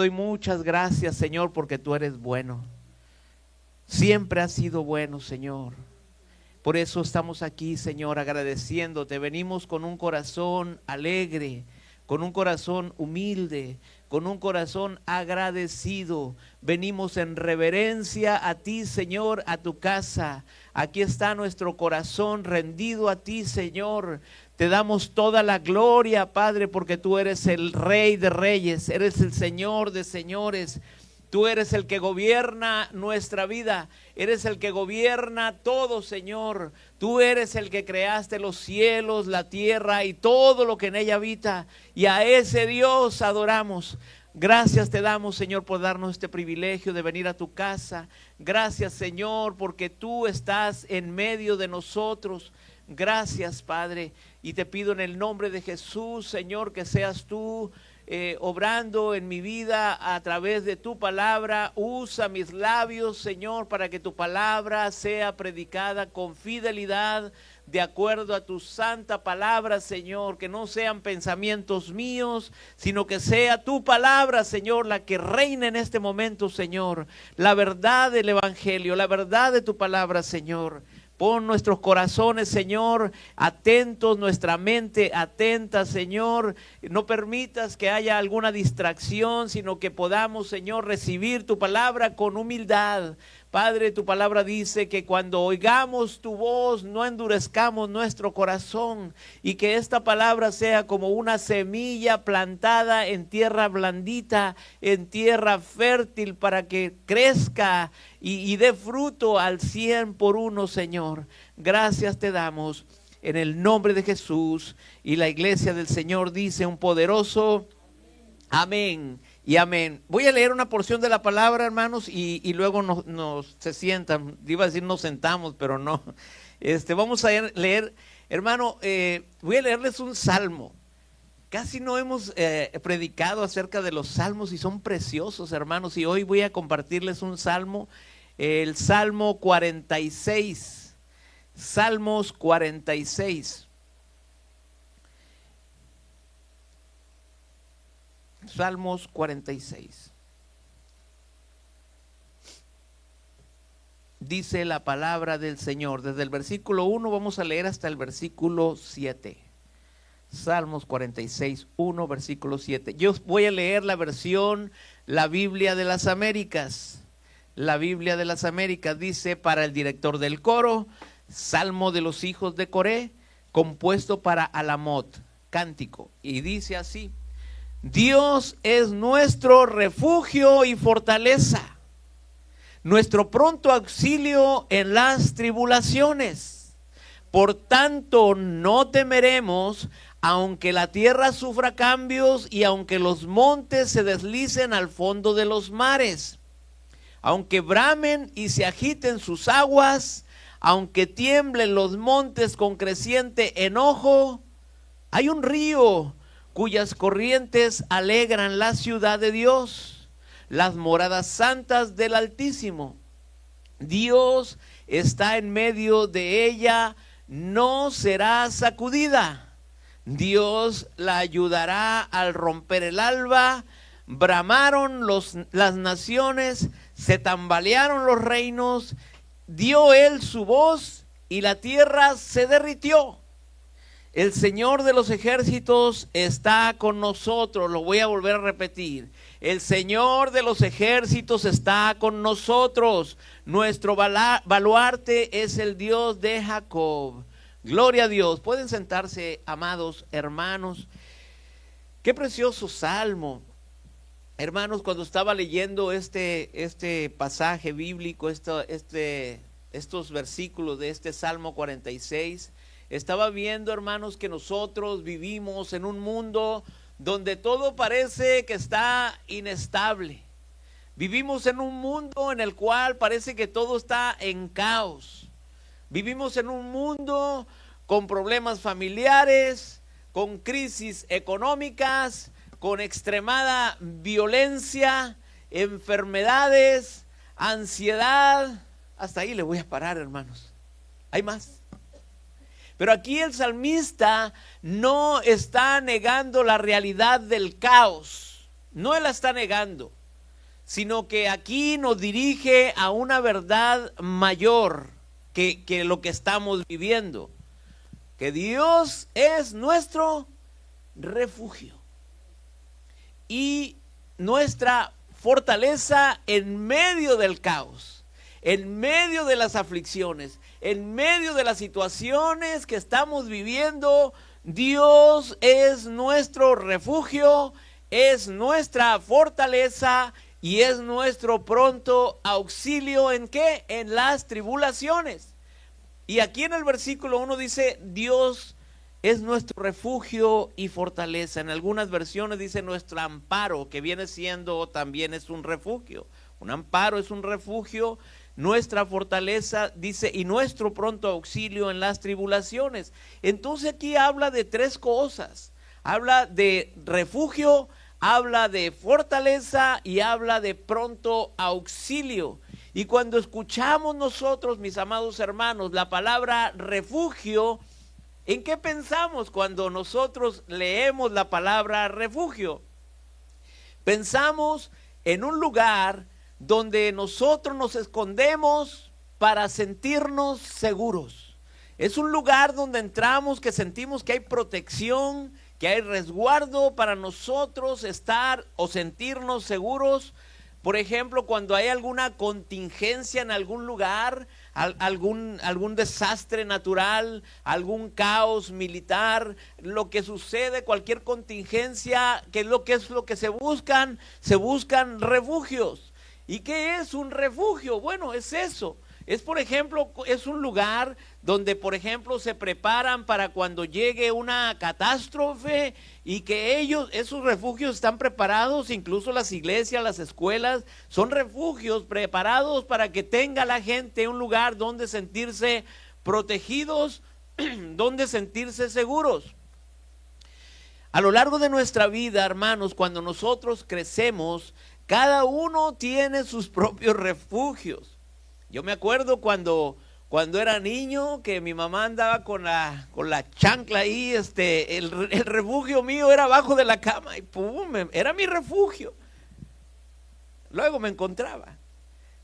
Doy muchas gracias, Señor, porque tú eres bueno. Siempre has sido bueno, Señor. Por eso estamos aquí, Señor, agradeciéndote. Venimos con un corazón alegre, con un corazón humilde, con un corazón agradecido. Venimos en reverencia a ti, Señor, a tu casa. Aquí está nuestro corazón rendido a ti, Señor. Te damos toda la gloria, Padre, porque tú eres el Rey de Reyes, eres el Señor de Señores. Tú eres el que gobierna nuestra vida, eres el que gobierna todo, Señor. Tú eres el que creaste los cielos, la tierra y todo lo que en ella habita. Y a ese Dios adoramos. Gracias te damos, Señor, por darnos este privilegio de venir a tu casa. Gracias, Señor, porque tú estás en medio de nosotros. Gracias, Padre. Y te pido en el nombre de Jesús, Señor, que seas tú obrando en mi vida a través de tu palabra. Usa mis labios, Señor, para que tu palabra sea predicada con fidelidad, de acuerdo a tu santa palabra, Señor. Que no sean pensamientos míos, sino que sea tu palabra, Señor, la que reine en este momento, Señor. La verdad del evangelio, la verdad de tu palabra, Señor. Pon nuestros corazones, Señor, atentos, nuestra mente atenta, Señor. No permitas que haya alguna distracción, sino que podamos, Señor, recibir tu palabra con humildad. Padre, tu palabra dice que cuando oigamos tu voz, no endurezcamos nuestro corazón, y que esta palabra sea como una semilla plantada en tierra blandita, en tierra fértil, para que crezca y dé fruto al 100 por uno, Señor. Gracias te damos en el nombre de Jesús. Y la iglesia del Señor dice un poderoso amén y amén. Voy a leer una porción de la palabra, hermanos, y luego se sientan. Iba a decir nos sentamos, pero no. Vamos a leer, hermano, voy a leerles un salmo. Casi no hemos predicado acerca de los salmos y son preciosos, hermanos, y hoy voy a compartirles un salmo, el Salmo 46, Salmos 46. Salmos 46. Dice la palabra del Señor, desde el versículo 1 vamos a leer hasta el versículo 7. Salmos 46, 1, versículo 7. Yo voy a leer la versión, la Biblia de las Américas. La Biblia de las Américas dice: para el director del coro, salmo de los hijos de Coré, compuesto para Alamot, cántico. Y dice así: Dios es nuestro refugio y fortaleza, nuestro pronto auxilio en las tribulaciones. Por tanto, no temeremos, aunque la tierra sufra cambios y aunque los montes se deslicen al fondo de los mares, aunque bramen y se agiten sus aguas, aunque tiemblen los montes con creciente enojo. Hay un río cuyas corrientes alegran la ciudad de Dios, las moradas santas del Altísimo. Dios está en medio de ella, no será sacudida. Dios la ayudará al romper el alba. Bramaron las naciones, se tambalearon los reinos, dio él su voz y la tierra se derritió. El Señor de los ejércitos está con nosotros. Lo voy a volver a repetir. El Señor de los ejércitos está con nosotros. Nuestro baluarte es el Dios de Jacob. Gloria a Dios. Pueden sentarse, amados hermanos. Qué precioso salmo. Hermanos, cuando estaba leyendo este pasaje bíblico, estos versículos de este Salmo 46, estaba viendo, hermanos, que nosotros vivimos en un mundo donde todo parece que está inestable. Vivimos en un mundo en el cual parece que todo está en caos. Vivimos en un mundo con problemas familiares, con crisis económicas, con extremada violencia, enfermedades, ansiedad. Hasta ahí le voy a parar, hermanos. Hay más. Pero aquí el salmista no está negando la realidad del caos. No Él la está negando, sino que aquí nos dirige a una verdad mayor que lo que estamos viviendo. Que Dios es nuestro refugio y nuestra fortaleza en medio del caos, en medio de las aflicciones, en medio de las situaciones que estamos viviendo. Dios es nuestro refugio, es nuestra fortaleza y es nuestro pronto auxilio. ¿En qué? En las tribulaciones. Y aquí en el versículo 1 dice, Dios es nuestro refugio y fortaleza. En algunas versiones dice nuestro amparo, que viene siendo también es un refugio. Un amparo es un refugio. Nuestra fortaleza, dice, y nuestro pronto auxilio en las tribulaciones. Entonces aquí habla de tres cosas. Habla de refugio, habla de fortaleza y habla de pronto auxilio. Y cuando escuchamos nosotros, mis amados hermanos, la palabra refugio, ¿en qué pensamos cuando nosotros leemos la palabra refugio? Pensamos en un lugar donde nosotros nos escondemos para sentirnos seguros. Es un lugar donde entramos que sentimos que hay protección, que hay resguardo para nosotros estar o sentirnos seguros. Por ejemplo, cuando hay alguna contingencia en algún lugar, algún desastre natural, algún caos militar, lo que sucede, cualquier contingencia, ¿qué es lo que se buscan? Se buscan refugios. ¿Y qué es un refugio? Bueno, es eso. Es, por ejemplo, es un lugar donde, por ejemplo, se preparan para cuando llegue una catástrofe y que esos refugios están preparados, incluso las iglesias, las escuelas, son refugios preparados para que tenga la gente un lugar donde sentirse protegidos, donde sentirse seguros. A lo largo de nuestra vida, hermanos, cuando nosotros crecemos, cada uno tiene sus propios refugios. Yo me acuerdo cuando era niño que mi mamá andaba con la chancla ahí, el refugio mío era abajo de la cama y pum, era mi refugio. Luego me encontraba.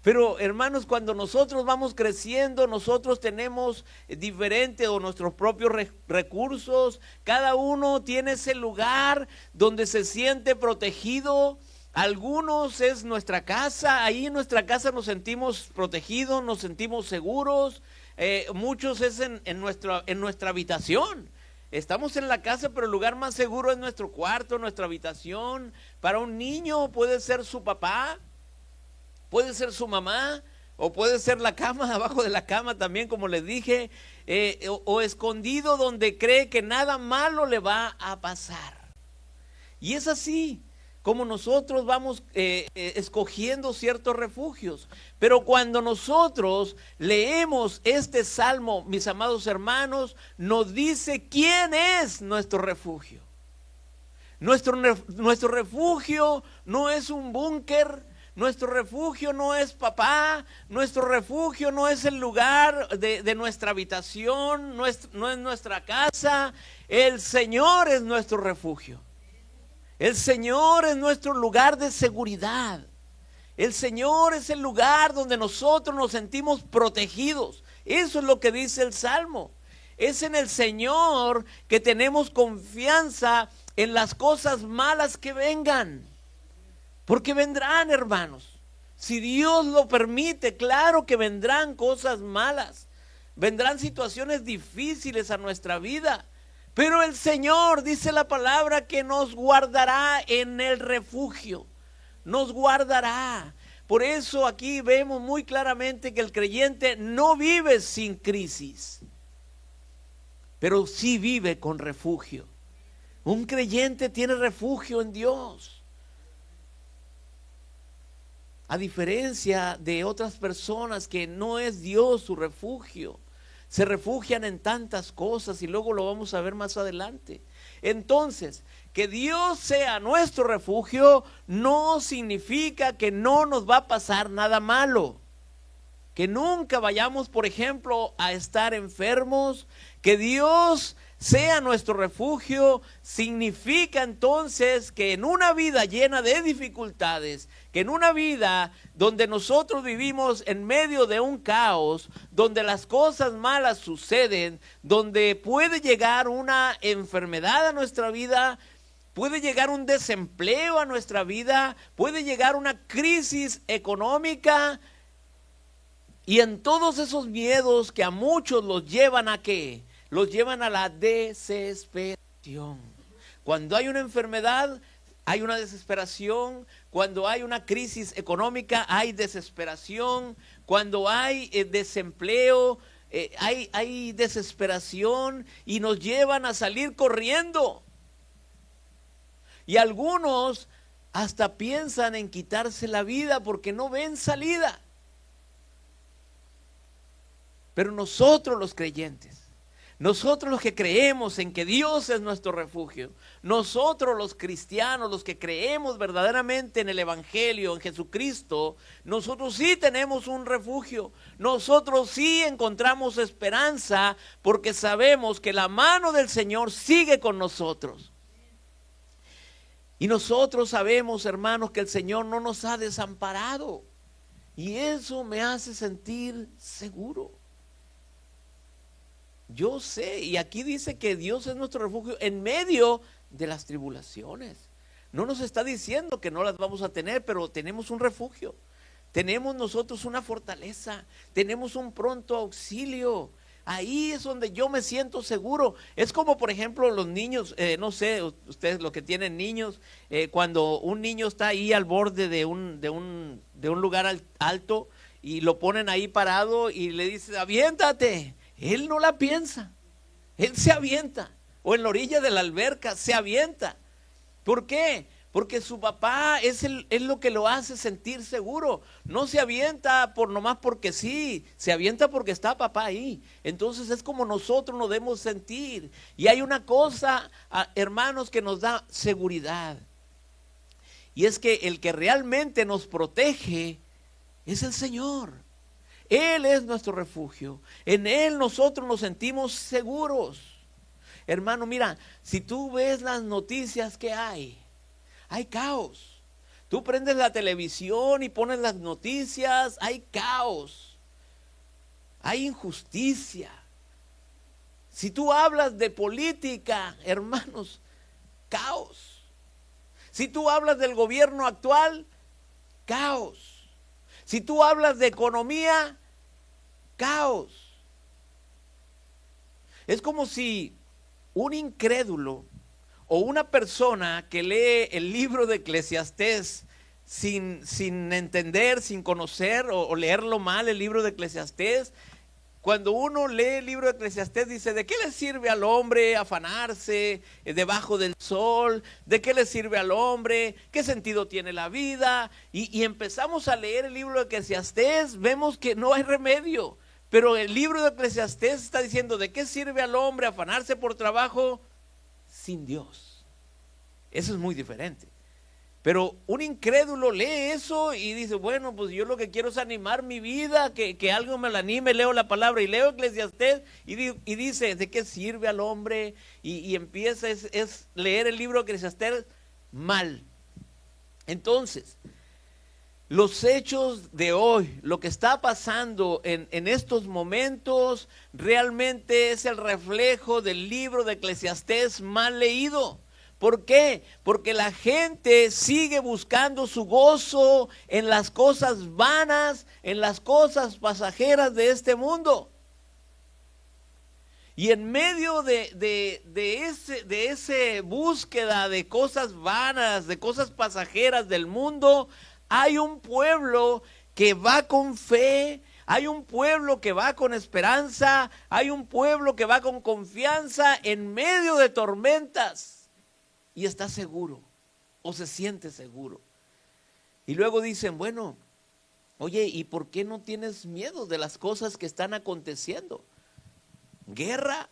Pero hermanos, cuando nosotros vamos creciendo, nosotros tenemos diferentes o nuestros propios recursos. Cada uno tiene ese lugar donde se siente protegido. Algunos es nuestra casa, ahí en nuestra casa nos sentimos protegidos, nos sentimos seguros. Muchos es en nuestra habitación. Estamos en la casa, pero el lugar más seguro es nuestro cuarto, nuestra habitación. Para un niño puede ser su papá, puede ser su mamá, o puede ser la cama, abajo de la cama también, como les dije, o escondido donde cree que nada malo le va a pasar. Y es así como nosotros vamos escogiendo ciertos refugios. Pero cuando nosotros leemos este salmo, mis amados hermanos, nos dice quién es nuestro refugio. Nuestro refugio no es un búnker, nuestro refugio no es papá, nuestro refugio no es el lugar de nuestra habitación, no es nuestra casa. El Señor es nuestro refugio. El Señor es nuestro lugar de seguridad. El Señor es el lugar donde nosotros nos sentimos protegidos. Eso es lo que dice el Salmo. Es en el Señor que tenemos confianza en las cosas malas que vengan. Porque vendrán, hermanos. Si Dios lo permite, claro que vendrán cosas malas. Vendrán situaciones difíciles a nuestra vida. Pero el Señor, dice la palabra, que nos guardará en el refugio. Nos guardará. Por eso aquí vemos muy claramente que el creyente no vive sin crisis, pero sí vive con refugio. Un creyente tiene refugio en Dios. A diferencia de otras personas que no es Dios su refugio. Se refugian en tantas cosas y luego lo vamos a ver más adelante. Entonces, que Dios sea nuestro refugio no significa que no nos va a pasar nada malo. Que nunca vayamos, por ejemplo, a estar enfermos. Que Dios sea nuestro refugio, significa entonces que en una vida llena de dificultades, que en una vida donde nosotros vivimos en medio de un caos, donde las cosas malas suceden, donde puede llegar una enfermedad a nuestra vida, puede llegar un desempleo a nuestra vida, puede llegar una crisis económica, y en todos esos miedos que a muchos los llevan ¿a qué? Los llevan a la desesperación. Cuando hay una enfermedad, hay una desesperación. Cuando hay una crisis económica, hay desesperación. Cuando hay desempleo, hay desesperación y nos llevan a salir corriendo. Y algunos hasta piensan en quitarse la vida porque no ven salida. Pero nosotros los creyentes, nosotros los que creemos en que Dios es nuestro refugio, nosotros los cristianos, los que creemos verdaderamente en el Evangelio, en Jesucristo, nosotros sí tenemos un refugio, nosotros sí encontramos esperanza porque sabemos que la mano del Señor sigue con nosotros. Y nosotros sabemos, hermanos, que el Señor no nos ha desamparado y eso me hace sentir seguro. Yo sé, y aquí dice que Dios es nuestro refugio en medio de las tribulaciones. No nos está diciendo que no las vamos a tener, pero tenemos un refugio. Tenemos nosotros una fortaleza, tenemos un pronto auxilio. Ahí es donde yo me siento seguro. Es como por ejemplo los niños, no sé, ustedes los que tienen niños, cuando un niño está ahí al borde de un lugar alto y lo ponen ahí parado y le dice, aviéntate. Él no la piensa, él se avienta, o en la orilla de la alberca se avienta. ¿Por qué? Porque su papá es lo que lo hace sentir seguro. No se avienta nomás porque sí, se avienta porque está papá ahí. Entonces es como nosotros nos debemos sentir. Y hay una cosa, hermanos, que nos da seguridad. Y es que el que realmente nos protege es el Señor. Él es nuestro refugio. En Él nosotros nos sentimos seguros. Hermano, mira, si tú ves las noticias que hay caos. Tú prendes la televisión y pones las noticias, hay caos. Hay injusticia. Si tú hablas de política, hermanos, caos. Si tú hablas del gobierno actual, caos. Si tú hablas de economía, caos. Es como si un incrédulo o una persona que lee el libro de Eclesiastés sin entender, sin conocer o leerlo mal el libro de Eclesiastés, cuando uno lee el libro de Eclesiastés dice, ¿de qué le sirve al hombre afanarse debajo del sol? ¿De qué le sirve al hombre? ¿Qué sentido tiene la vida? Y empezamos a leer el libro de Eclesiastés, vemos que no hay remedio. Pero el libro de Eclesiastés está diciendo, ¿de qué sirve al hombre afanarse por trabajo sin Dios? Eso es muy diferente. Pero un incrédulo lee eso y dice, bueno, pues yo lo que quiero es animar mi vida, que algo me la anime, leo la palabra y leo Eclesiastés y dice, ¿de qué sirve al hombre? Y empieza es leer el libro de Eclesiastés mal. Entonces, los hechos de hoy, lo que está pasando en estos momentos, realmente es el reflejo del libro de Eclesiastés mal leído. ¿Por qué? Porque la gente sigue buscando su gozo en las cosas vanas, en las cosas pasajeras de este mundo. Y en medio de ese búsqueda de cosas vanas, de cosas pasajeras del mundo, hay un pueblo que va con fe, hay un pueblo que va con esperanza, hay un pueblo que va con confianza en medio de tormentas. Y está seguro, o se siente seguro. Y luego dicen, bueno, oye, ¿y por qué no tienes miedo de las cosas que están aconteciendo? Guerra,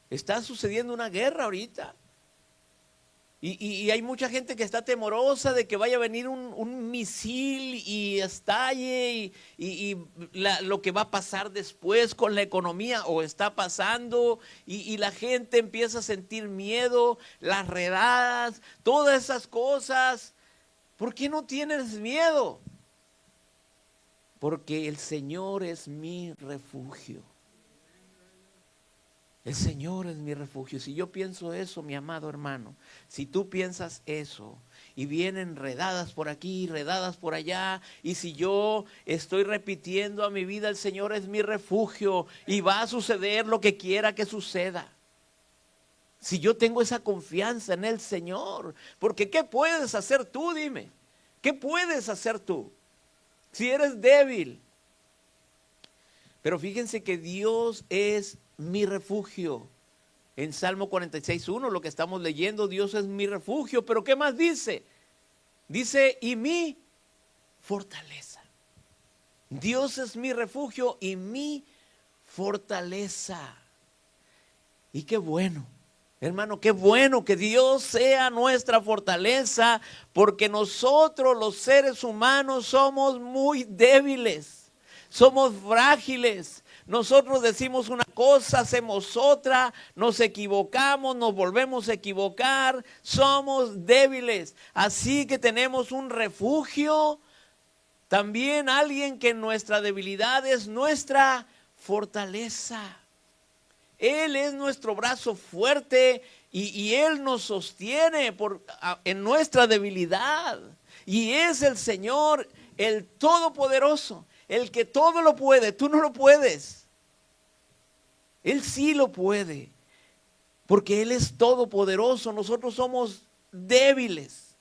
está sucediendo una guerra ahorita. Y hay mucha gente que está temorosa de que vaya a venir un misil y estalle lo que va a pasar después con la economía o está pasando y la gente empieza a sentir miedo, las redadas, todas esas cosas. ¿Por qué no tienes miedo? Porque el Señor es mi refugio. El Señor es mi refugio. Si yo pienso eso, mi amado hermano, si tú piensas eso y vienen redadas por aquí, redadas por allá, y si yo estoy repitiendo a mi vida, el Señor es mi refugio y va a suceder lo que quiera que suceda. Si yo tengo esa confianza en el Señor, porque ¿qué puedes hacer tú? Dime, ¿qué puedes hacer tú si eres débil? Pero fíjense que Dios es mi refugio. En Salmo 46:1, lo que estamos leyendo, Dios es mi refugio. Pero ¿qué más dice? Dice, y mi fortaleza. Dios es mi refugio y mi fortaleza. Y qué bueno, hermano, qué bueno que Dios sea nuestra fortaleza, porque nosotros los seres humanos somos muy débiles, somos frágiles. Nosotros decimos una cosa, hacemos otra, nos equivocamos, nos volvemos a equivocar, somos débiles. Así que tenemos un refugio, también alguien que en nuestra debilidad es nuestra fortaleza. Él es nuestro brazo fuerte y Él nos sostiene en nuestra debilidad. Y es el Señor, el Todopoderoso, el que todo lo puede. Tú no lo puedes. Él sí lo puede, porque Él es todopoderoso. Nosotros somos débiles.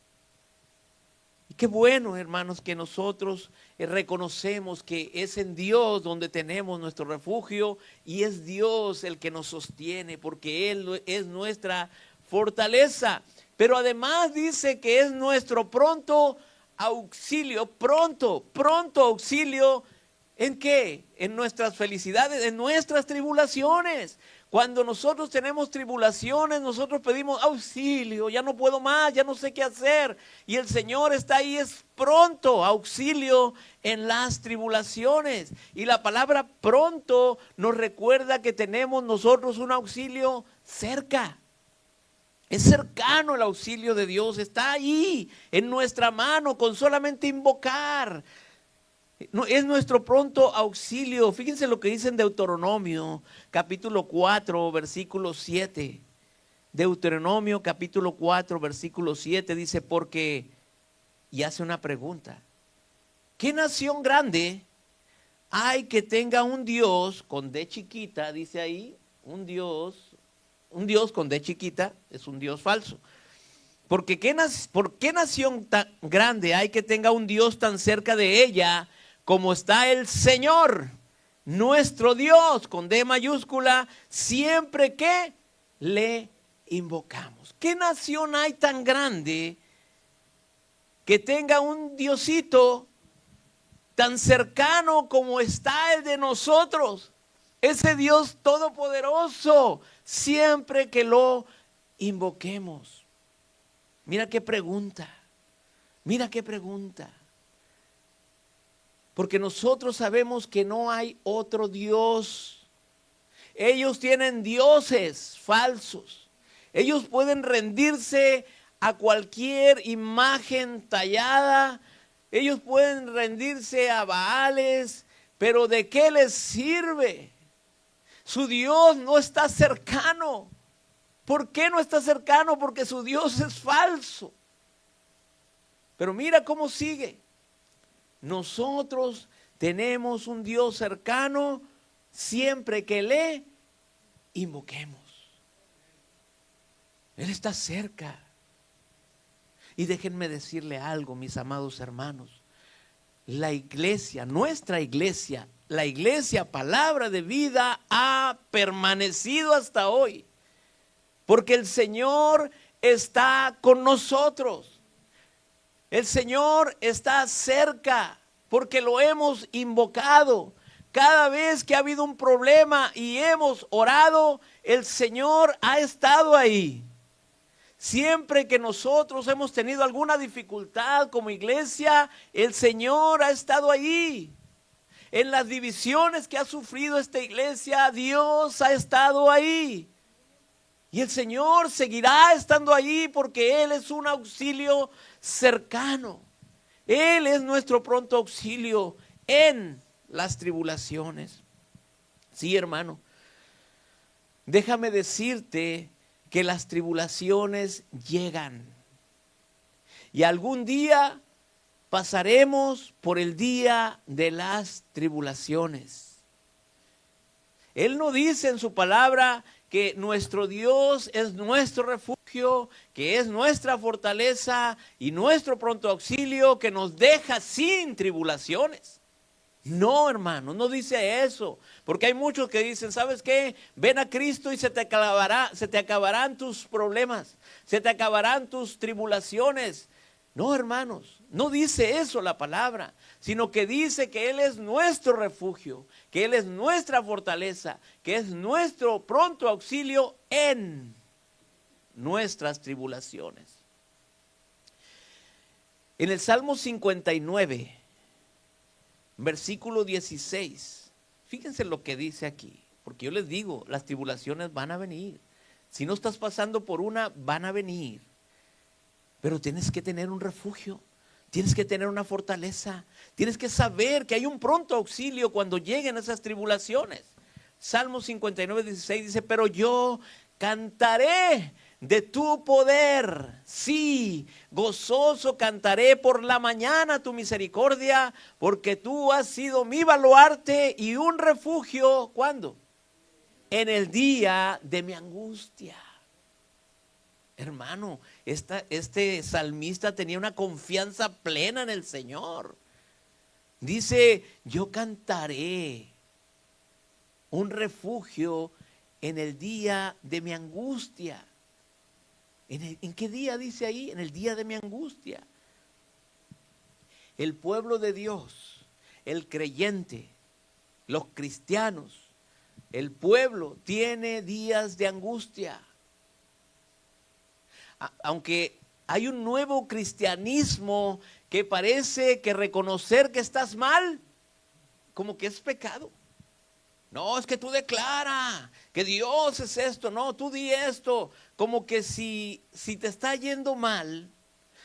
Y qué bueno, hermanos, que nosotros reconocemos que es en Dios donde tenemos nuestro refugio y es Dios el que nos sostiene, porque Él es nuestra fortaleza. Pero además dice que es nuestro pronto auxilio, pronto auxilio. ¿En qué? En nuestras felicidades, en nuestras tribulaciones. Cuando nosotros tenemos tribulaciones, nosotros pedimos auxilio, ya no puedo más, ya no sé qué hacer. Y el Señor está ahí, es pronto auxilio en las tribulaciones. Y la palabra pronto nos recuerda que tenemos nosotros un auxilio cerca. Es cercano el auxilio de Dios, está ahí en nuestra mano con solamente invocar. No, es nuestro pronto auxilio. Fíjense lo que dice en Deuteronomio, capítulo 4, versículo 7. Deuteronomio, capítulo 4, versículo 7, dice, porque, y hace una pregunta, ¿qué nación grande hay que tenga un Dios con D chiquita? Dice ahí, un Dios con D chiquita es un Dios falso. Porque ¿por qué nación tan grande hay que tenga un Dios tan cerca de ella como está el Señor, nuestro Dios, con D mayúscula, siempre que le invocamos? ¿Qué nación hay tan grande que tenga un Diosito tan cercano como está el de nosotros? Ese Dios todopoderoso, siempre que lo invoquemos. Mira qué pregunta, mira qué pregunta. Porque nosotros sabemos que no hay otro Dios. Ellos tienen dioses falsos. Ellos pueden rendirse a cualquier imagen tallada. Ellos pueden rendirse a Baales. Pero ¿de qué les sirve? Su Dios no está cercano. ¿Por qué no está cercano? Porque su Dios es falso. Pero mira cómo sigue. Nosotros tenemos un Dios cercano siempre que le invoquemos. Él está cerca. Y déjenme decirle algo, mis amados hermanos. La iglesia, nuestra iglesia, la iglesia Palabra de Vida ha permanecido hasta hoy. Porque el Señor está con nosotros. El Señor está cerca porque lo hemos invocado. Cada vez que ha habido un problema y hemos orado, el Señor ha estado ahí. Siempre que nosotros hemos tenido alguna dificultad como iglesia, el Señor ha estado ahí. En las divisiones que ha sufrido esta iglesia, Dios ha estado ahí. Y el Señor seguirá estando ahí porque Él es un auxilio cercano. Él es nuestro pronto auxilio en las tribulaciones. Sí, hermano, déjame decirte que las tribulaciones llegan. Y algún día pasaremos por el día de las tribulaciones. Él no dice en su palabra que nuestro Dios es nuestro refugio, que es nuestra fortaleza y nuestro pronto auxilio, que nos deja sin tribulaciones. No, hermano, no dice eso, porque hay muchos que dicen, ¿sabes qué? Ven a Cristo y se te acabarán tus problemas, se te acabarán tus tribulaciones. No, hermanos, no dice eso la palabra, sino que dice que Él es nuestro refugio, que Él es nuestra fortaleza, que es nuestro pronto auxilio en nuestras tribulaciones. En el Salmo 59, versículo 16, fíjense lo que dice aquí, porque yo les digo, las tribulaciones van a venir. Si no estás pasando por una, van a venir. Pero tienes que tener un refugio, tienes que tener una fortaleza, tienes que saber que hay un pronto auxilio cuando lleguen esas tribulaciones. Salmo 59, 16 dice, pero yo cantaré de tu poder, sí, gozoso cantaré por la mañana tu misericordia, porque tú has sido mi baluarte y un refugio, ¿cuándo? En el día de mi angustia. Hermano, este salmista tenía una confianza plena en el Señor. Dice, yo cantaré un refugio en el día de mi angustia. ¿En qué día dice ahí? En el día de mi angustia. El pueblo de Dios, el creyente, los cristianos, el pueblo tiene días de angustia. Aunque hay un nuevo cristianismo que parece que reconocer que estás mal, como que es pecado. No, es que tú declara que Dios es esto, no, tú di esto. Como que si te está yendo mal,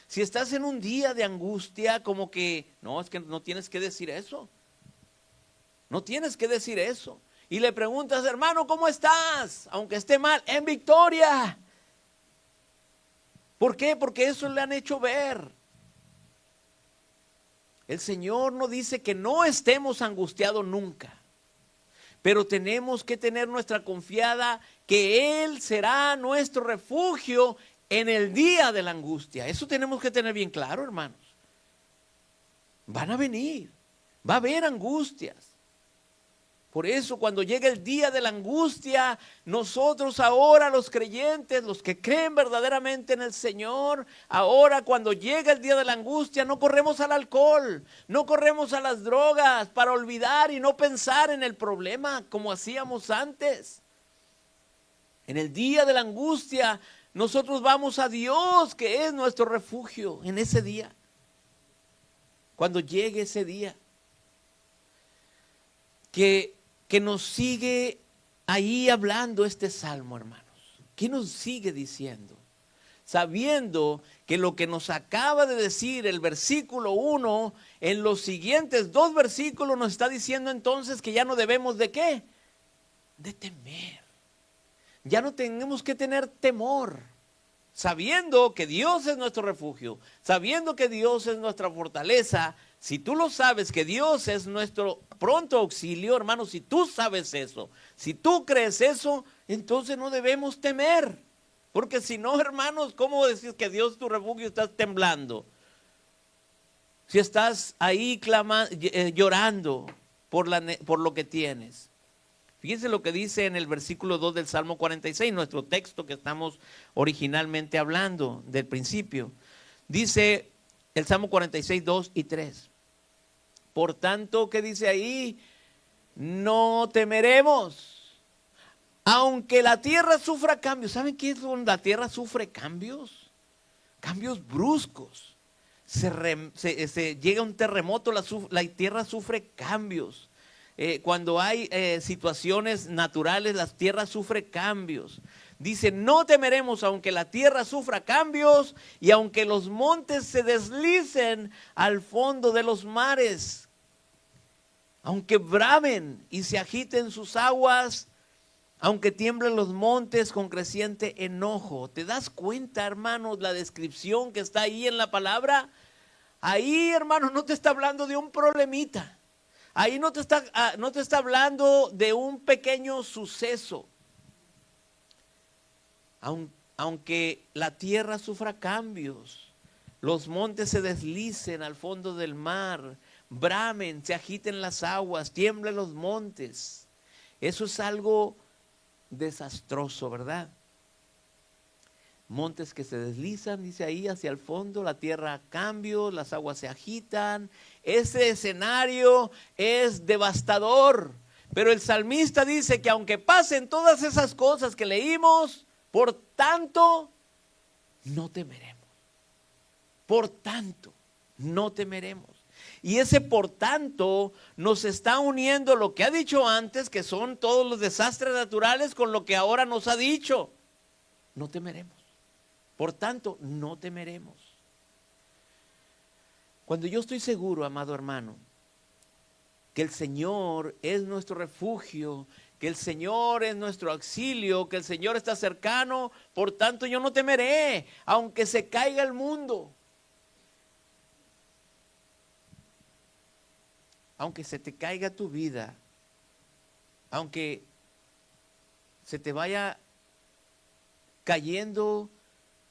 si estás en un día de angustia, como que, no, es que no tienes que decir eso. No tienes que decir eso. Y le preguntas, hermano, ¿cómo estás? Aunque esté mal, en victoria. ¿Por qué? Porque eso le han hecho ver. El Señor no dice que no estemos angustiados nunca, pero tenemos que tener nuestra confiada que Él será nuestro refugio en el día de la angustia. Eso tenemos que tener bien claro, hermanos. Van a venir, va a haber angustias. Por eso cuando llega el día de la angustia, nosotros ahora los creyentes, los que creen verdaderamente en el Señor, ahora cuando llega el día de la angustia no corremos al alcohol, no corremos a las drogas para olvidar y no pensar en el problema como hacíamos antes. En el día de la angustia nosotros vamos a Dios, que es nuestro refugio en ese día. Cuando llegue ese día, que nos sigue ahí hablando este salmo, hermanos. ¿Qué nos sigue diciendo? Sabiendo que lo que nos acaba de decir el versículo 1, en los siguientes 2 versículos nos está diciendo entonces que ya no debemos de ¿qué? De temer. Ya no tenemos que tener temor. Sabiendo que Dios es nuestro refugio, sabiendo que Dios es nuestra fortaleza. Si tú lo sabes, que Dios es nuestro pronto auxilio, hermano, si tú sabes eso, si tú crees eso, entonces no debemos temer. Porque si no, hermanos, ¿cómo decir que Dios es tu refugio y estás temblando? Si estás ahí llorando por lo que tienes. Fíjense lo que dice en el versículo 2 del Salmo 46, nuestro texto que estamos originalmente hablando del principio. Dice el Salmo 46, 2 y 3. Por tanto, ¿qué dice ahí? No temeremos, Aunque la tierra sufra cambios. ¿Saben qué es donde la tierra sufre cambios? Cambios bruscos. Llega un terremoto, la tierra sufre cambios. Cuando hay situaciones naturales, la tierra sufre cambios. Dice, no temeremos aunque la tierra sufra cambios y aunque los montes se deslicen al fondo de los mares. Aunque bramen y se agiten sus aguas, aunque tiemblen los montes con creciente enojo. ¿Te das cuenta, hermanos, la descripción que está ahí en la palabra? Ahí, hermanos, no te está hablando de un problemita. Ahí no te está hablando de un pequeño suceso. Aunque la tierra sufra cambios, los montes se deslicen al fondo del mar, bramen, se agiten las aguas, tiemblen los montes. Eso es algo desastroso, ¿verdad? Montes que se deslizan, dice ahí, hacia el fondo, la tierra cambia, las aguas se agitan. Ese escenario es devastador. Pero el salmista dice que aunque pasen todas esas cosas que leímos, por tanto, no temeremos. Por tanto, no temeremos. Y ese por tanto nos está uniendo lo que ha dicho antes, que son todos los desastres naturales, con lo que ahora nos ha dicho. No temeremos. Por tanto, no temeremos. Cuando yo estoy seguro, amado hermano, que el Señor es nuestro refugio, que el Señor es nuestro auxilio, que el Señor está cercano, por tanto yo no temeré, aunque se caiga el mundo. Aunque se te caiga tu vida, aunque se te vaya cayendo,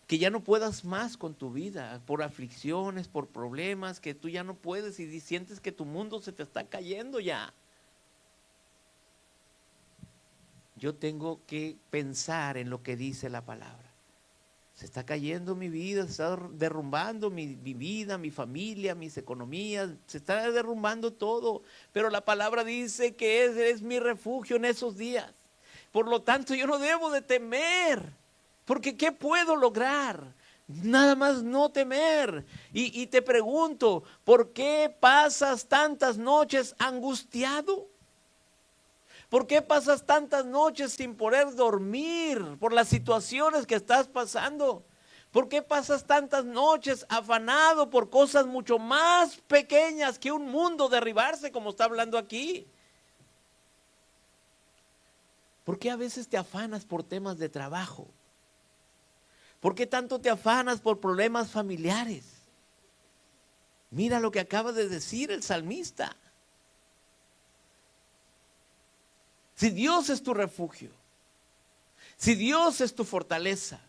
que ya no puedas más con tu vida, por aflicciones, por problemas, que tú ya no puedes y sientes que tu mundo se te está cayendo ya. Yo tengo que pensar en lo que dice la palabra. Se está cayendo mi vida, se está derrumbando mi vida, mi familia, mis economías, se está derrumbando todo. Pero la palabra dice que es mi refugio en esos días. Por lo tanto, yo no debo de temer, porque ¿qué puedo lograr? Nada más no temer. Y te pregunto, ¿por qué pasas tantas noches angustiado? ¿Por qué pasas tantas noches sin poder dormir por las situaciones que estás pasando? ¿Por qué pasas tantas noches afanado por cosas mucho más pequeñas que un mundo derribarse, como está hablando aquí? ¿Por qué a veces te afanas por temas de trabajo? ¿Por qué tanto te afanas por problemas familiares? Mira lo que acaba de decir el salmista. Si Dios es tu refugio, si Dios es tu fortaleza,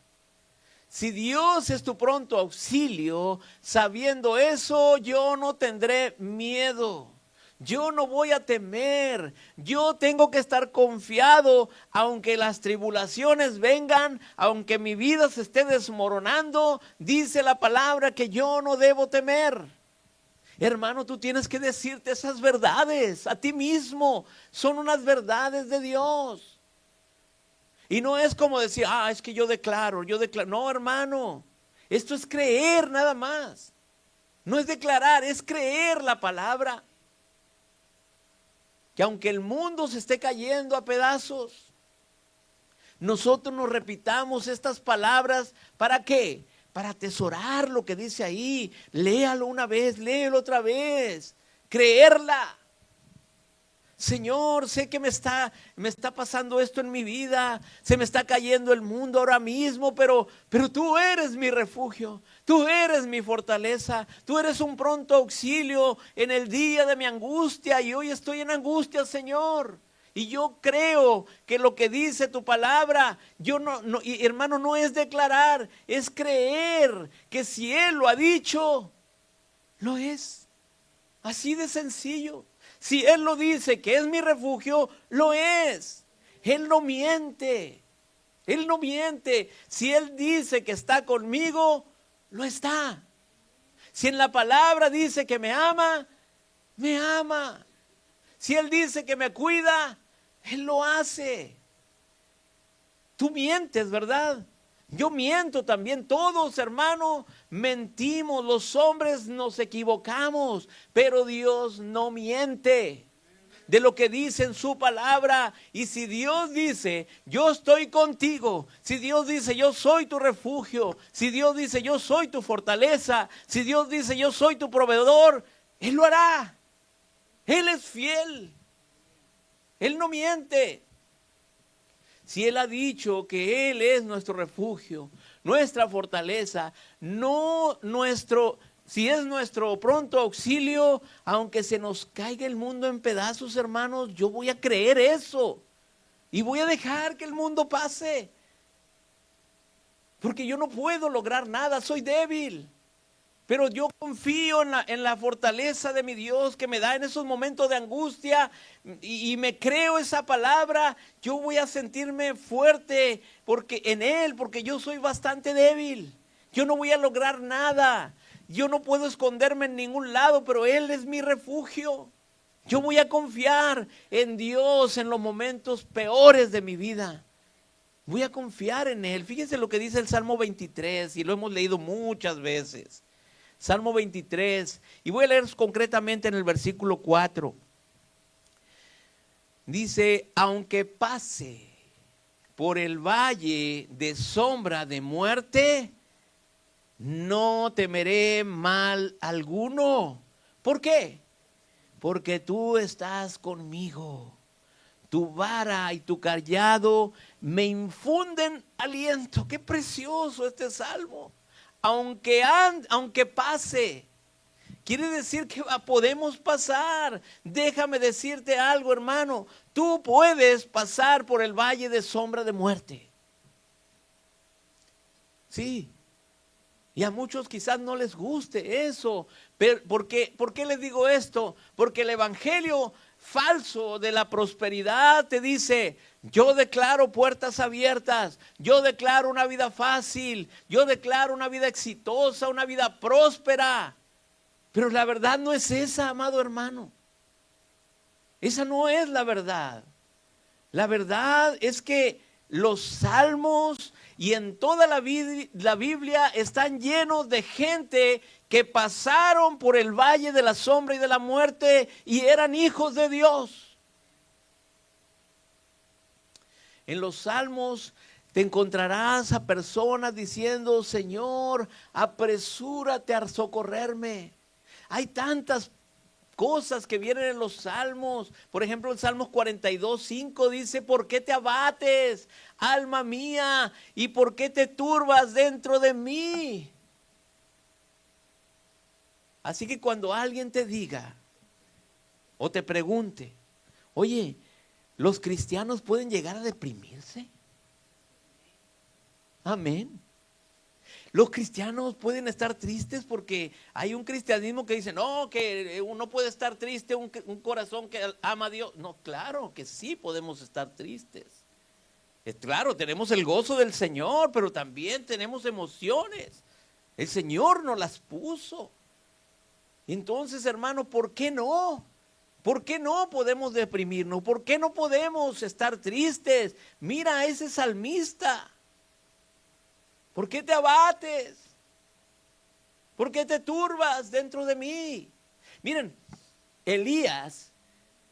si Dios es tu pronto auxilio, sabiendo eso, yo no tendré miedo. Yo no voy a temer. Yo tengo que estar confiado, aunque las tribulaciones vengan, aunque mi vida se esté desmoronando, dice la palabra que yo no debo temer. Hermano, tú tienes que decirte esas verdades a ti mismo. Son unas verdades de Dios. Y no es como decir, es que yo declaro. No, hermano, esto es creer nada más. No es declarar, es creer la palabra. Que aunque el mundo se esté cayendo a pedazos, nosotros nos repitamos estas palabras. ¿Para qué? Para atesorar lo que dice ahí. Léalo una vez, léelo otra vez. Creerla. Señor, sé que me está pasando esto en mi vida. Se me está cayendo el mundo ahora mismo, pero tú eres mi refugio. Tú eres mi fortaleza. Tú eres un pronto auxilio en el día de mi angustia. Y hoy estoy en angustia, Señor. Y yo creo que lo que dice tu palabra, y hermano, no es declarar, es creer que si Él lo ha dicho, lo es. Así de sencillo. Si Él lo dice que es mi refugio, lo es. Él no miente. Él no miente. Si Él dice que está conmigo, lo está. Si en la palabra dice que me ama, me ama. Si Él dice que me cuida, Él lo hace. Tú mientes, ¿verdad? Yo miento también. Todos, hermano, mentimos. Los hombres nos equivocamos, pero Dios no miente de lo que dice en su palabra. Y si Dios dice, yo estoy contigo, si Dios dice, yo soy tu refugio, si Dios dice, yo soy tu fortaleza, si Dios dice, yo soy tu proveedor, Él lo hará. Él es fiel. Él no miente. Si Él ha dicho que Él es nuestro refugio, nuestra fortaleza, si es nuestro pronto auxilio, aunque se nos caiga el mundo en pedazos, hermanos, yo voy a creer eso. Y voy a dejar que el mundo pase. Porque yo no puedo lograr nada, soy débil. Pero yo confío en la fortaleza de mi Dios que me da en esos momentos de angustia y me creo esa palabra. Yo voy a sentirme fuerte en Él, porque yo soy bastante débil. Yo no voy a lograr nada. Yo no puedo esconderme en ningún lado, pero Él es mi refugio. Yo voy a confiar en Dios en los momentos peores de mi vida. Voy a confiar en Él. Fíjense lo que dice el Salmo 23 y lo hemos leído muchas veces. Salmo 23, y voy a leer concretamente en el versículo 4. Dice, aunque pase por el valle de sombra de muerte, no temeré mal alguno. ¿Por qué? Porque tú estás conmigo. Tu vara y tu cayado me infunden aliento. Qué precioso este salmo. Aunque pase, quiere decir que podemos pasar. Déjame decirte algo, hermano. Tú puedes pasar por el valle de sombra de muerte. Sí. Y a muchos quizás no les guste eso. Pero ¿por qué les digo esto? Porque el evangelio falso de la prosperidad te dice, yo declaro puertas abiertas, yo declaro una vida fácil, yo declaro una vida exitosa, una vida próspera. Pero la verdad no es esa, amado hermano. Esa no es la verdad. La verdad es que los salmos y en toda la Biblia están llenos de gente que pasaron por el valle de la sombra y de la muerte y eran hijos de Dios. En los salmos te encontrarás a personas diciendo, Señor, apresúrate a socorrerme. Hay tantas cosas que vienen en los salmos. Por ejemplo, el Salmos 42:5 dice, ¿por qué te abates, alma mía? ¿Y por qué te turbas dentro de mí? Así que cuando alguien te diga o te pregunte, oye, ¿los cristianos pueden llegar a deprimirse? Amén. Los cristianos pueden estar tristes porque hay un cristianismo que dice, no, que uno puede estar triste, un corazón que ama a Dios. No, claro que sí podemos estar tristes. Claro, tenemos el gozo del Señor, pero también tenemos emociones. El Señor nos las puso. Entonces, hermano, ¿por qué no? ¿Por qué no podemos deprimirnos? ¿Por qué no podemos estar tristes? Mira a ese salmista. ¿Por qué te abates? ¿Por qué te turbas dentro de mí? Miren, Elías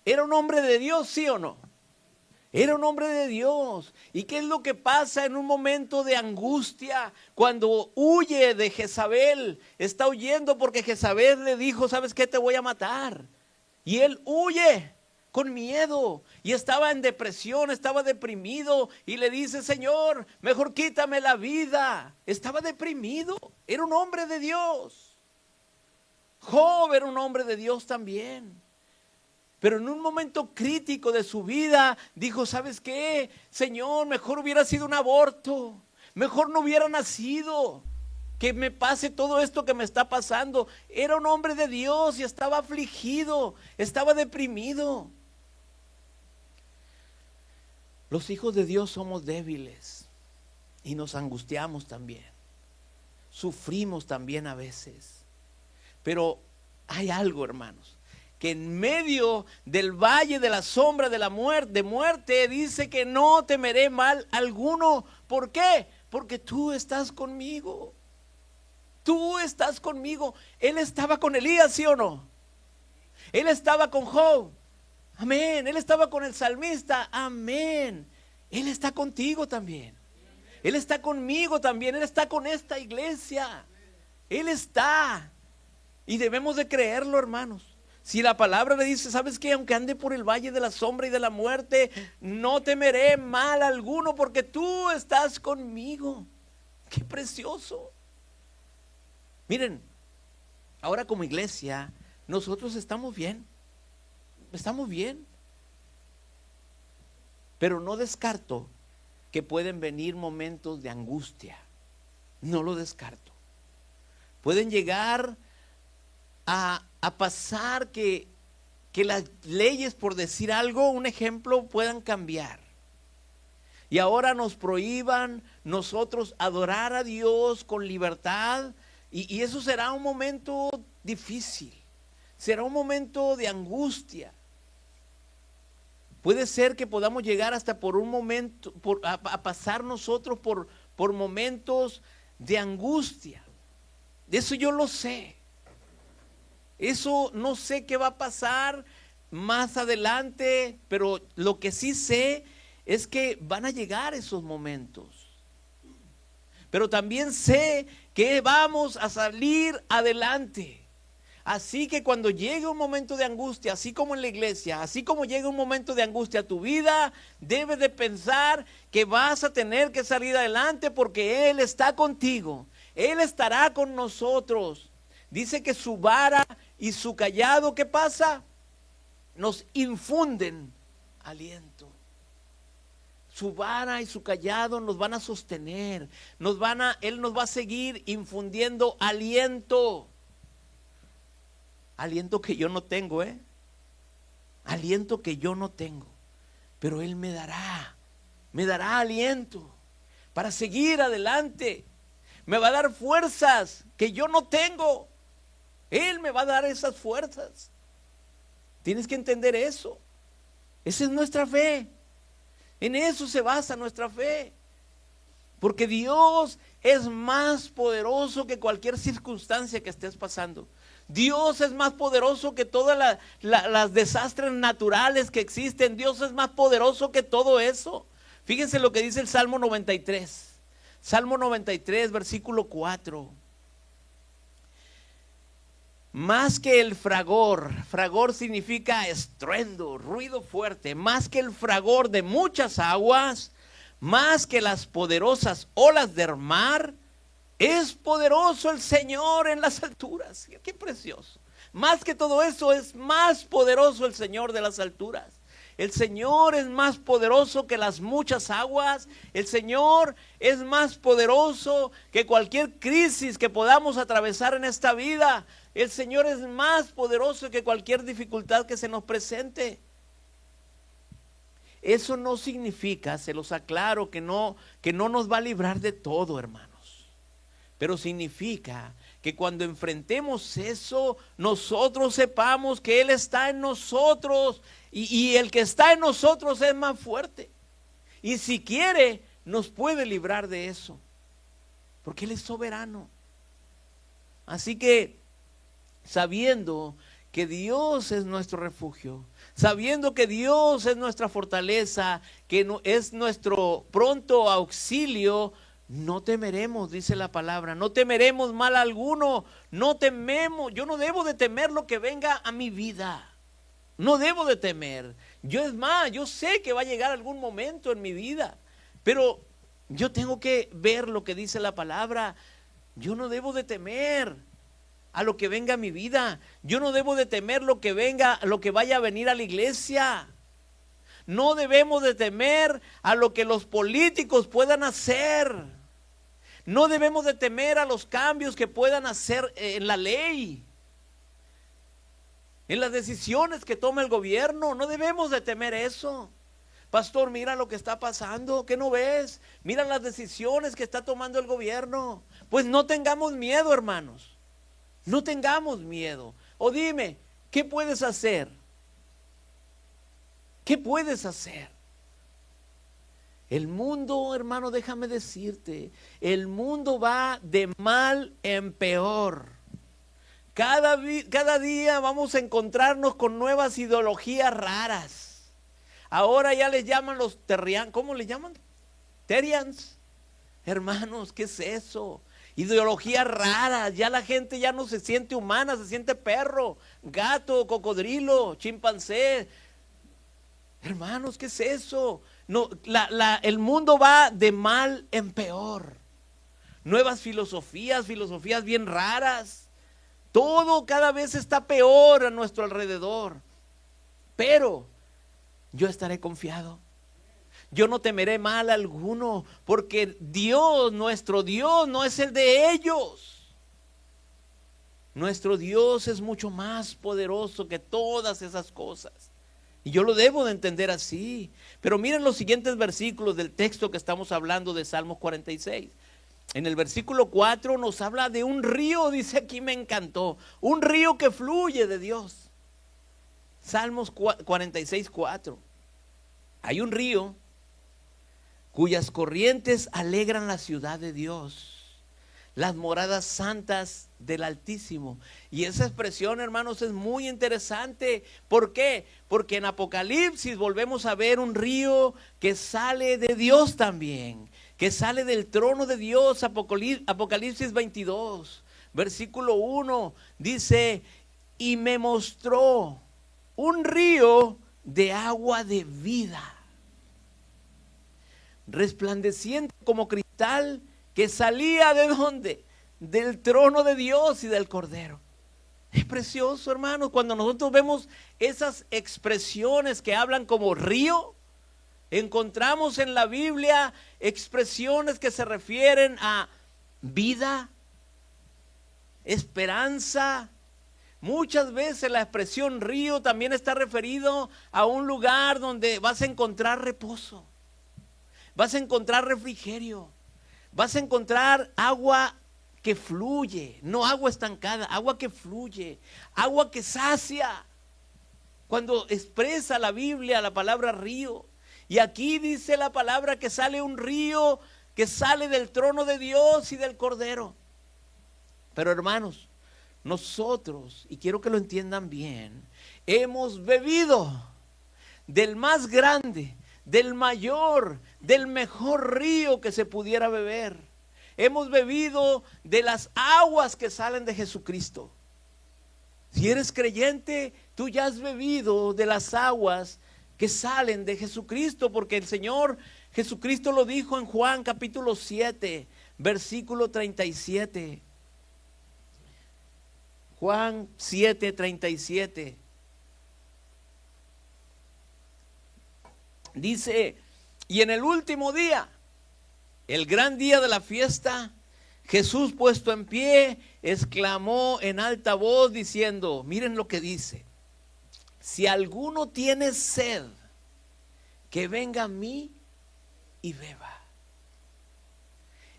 era un hombre de Dios, ¿sí o no? Era un hombre de Dios. ¿Y qué es lo que pasa en un momento de angustia? Cuando huye de Jezabel, está huyendo porque Jezabel le dijo, ¿sabes qué? Te voy a matar. Y él huye con miedo y estaba en depresión, estaba deprimido y le dice, Señor, mejor quítame la vida. Estaba deprimido, era un hombre de Dios. Job era un hombre de Dios también. Pero en un momento crítico de su vida dijo, ¿sabes qué? Señor, mejor hubiera sido un aborto, mejor no hubiera nacido, que me pase todo esto que me está pasando. Era un hombre de Dios y estaba afligido, estaba deprimido. Los hijos de Dios somos débiles y nos angustiamos también. Sufrimos también a veces. Pero hay algo, hermanos, que en medio del valle de la sombra de la muerte, dice que no temeré mal alguno. ¿Por qué? Porque tú estás conmigo. Tú estás conmigo. Él estaba con Elías, ¿sí o no? Él estaba con Job. Amén. Él estaba con el salmista. Amén. Él está contigo también. Él está conmigo también. Él está con esta iglesia. Él está. Y debemos de creerlo, hermanos. Si la palabra le dice, ¿sabes qué? Aunque ande por el valle de la sombra y de la muerte, no temeré mal alguno porque tú estás conmigo. Qué precioso. Miren, ahora como iglesia, nosotros estamos bien. Estamos bien. Pero no descarto que pueden venir momentos de angustia. No lo descarto. Pueden llegar a pasar que las leyes, por decir algo, un ejemplo, puedan cambiar. Y ahora nos prohíban nosotros adorar a Dios con libertad. Y eso será un momento difícil. Será un momento de angustia. Puede ser que podamos llegar hasta por un momento, a pasar nosotros por momentos de angustia. De eso yo lo sé. Eso no sé qué va a pasar más adelante, pero lo que sí sé es que van a llegar esos momentos. Pero también sé que vamos a salir adelante. Así que cuando llegue un momento de angustia, así como en la iglesia, así como llega un momento de angustia a tu vida, debes de pensar que vas a tener que salir adelante porque Él está contigo. Él estará con nosotros. Dice que su vara y su cayado, ¿qué pasa? Nos infunden aliento. Su vara y su cayado nos van a sostener. Él nos va a seguir infundiendo aliento. Aliento que yo no tengo, aliento que yo no tengo, pero Él me dará aliento para seguir adelante. Me va a dar fuerzas que yo no tengo. Él me va a dar esas fuerzas. Tienes que entender eso. Esa es nuestra fe. En eso se basa nuestra fe. Porque Dios es más poderoso que cualquier circunstancia que estés pasando. Dios es más poderoso que todas las desastres naturales que existen. Dios es más poderoso que todo eso. Fíjense lo que dice el Salmo 93. Salmo 93, versículo 4. Más que el fragor significa estruendo, ruido fuerte. Más que el fragor de muchas aguas, más que las poderosas olas del mar, es poderoso el Señor en las alturas. Qué precioso. Más que todo eso, es más poderoso el Señor de las alturas. El Señor es más poderoso que las muchas aguas. El Señor es más poderoso que cualquier crisis que podamos atravesar en esta vida. El Señor es más poderoso que cualquier dificultad que se nos presente. Eso no significa, se los aclaro, que no nos va a librar de todo, hermanos. Pero significa que cuando enfrentemos eso, nosotros sepamos que Él está en nosotros. Y el que está en nosotros es más fuerte. Y si quiere, nos puede librar de eso. Porque Él es soberano. Así que, sabiendo que Dios es nuestro refugio, sabiendo que Dios es nuestra fortaleza, que es nuestro pronto auxilio, no temeremos, dice la palabra, no temeremos mal alguno, no tememos, yo no debo de temer lo que venga a mi vida, no debo de temer. Yo sé que va a llegar algún momento en mi vida, pero yo tengo que ver lo que dice la palabra. Yo no debo de temer a lo que venga a mi vida, yo no debo de temer lo que vaya a venir a la iglesia. No debemos de temer a lo que los políticos puedan hacer. No debemos de temer a los cambios que puedan hacer en la ley, en las decisiones que toma el gobierno. No debemos de temer eso. Pastor, mira lo que está pasando, ¿qué no ves? Mira las decisiones que está tomando el gobierno. Pues no tengamos miedo, hermanos. No tengamos miedo. O dime, ¿Qué puedes hacer? ¿Qué puedes hacer? El mundo, hermano, déjame decirte, el mundo va de mal en peor. Cada día vamos a encontrarnos con nuevas ideologías raras. Ahora ya les llaman los terrianos, ¿cómo le llaman? Terians. Hermanos, ¿qué es eso? Ideologías raras, ya la gente ya no se siente humana, se siente perro, gato, cocodrilo, chimpancé. Hermanos, ¿qué es eso? No, el mundo va de mal en peor. Nuevas filosofías bien raras. Todo cada vez está peor a nuestro alrededor. Pero yo estaré confiado. Yo no temeré mal alguno, porque Dios, nuestro Dios, no es el de ellos. Nuestro Dios es mucho más poderoso que todas esas cosas. Y yo lo debo de entender así. Pero miren los siguientes versículos del texto que estamos hablando de Salmos 46. En el versículo 4 nos habla de un río, dice aquí, me encantó. Un río que fluye de Dios. Salmos 46, 4. Hay un río cuyas corrientes alegran la ciudad de Dios, las moradas santas del Altísimo. Y esa expresión, hermanos, es muy interesante. ¿Por qué? Porque en Apocalipsis volvemos a ver un río que sale de Dios también, que sale del trono de Dios. Apocalipsis 22, versículo 1, dice: y me mostró un río de agua de vida, resplandeciente como cristal, que salía ¿de dónde? Del trono de Dios y del Cordero. Es precioso, hermanos, cuando nosotros vemos esas expresiones que hablan como río. Encontramos en la Biblia expresiones que se refieren a vida, esperanza. Muchas veces la expresión río también está referido a un lugar donde vas a encontrar reposo. Vas a encontrar refrigerio, vas a encontrar agua que fluye, no agua estancada, agua que fluye, agua que sacia. Cuando expresa la Biblia la palabra río, y aquí dice la palabra que sale un río que sale del trono de Dios y del Cordero. Pero hermanos, nosotros, y quiero que lo entiendan bien, hemos bebido del más grande, del mayor, del mejor río que se pudiera beber. Hemos bebido de las aguas que salen de Jesucristo. Si eres creyente, tú ya has bebido de las aguas que salen de Jesucristo, porque el Señor Jesucristo lo dijo en Juan capítulo 7, versículo 37. Juan 7, 37. Dice: y en el último día, el gran día de la fiesta, Jesús, puesto en pie, exclamó en alta voz diciendo, miren lo que dice: si alguno tiene sed, que venga a mí y beba.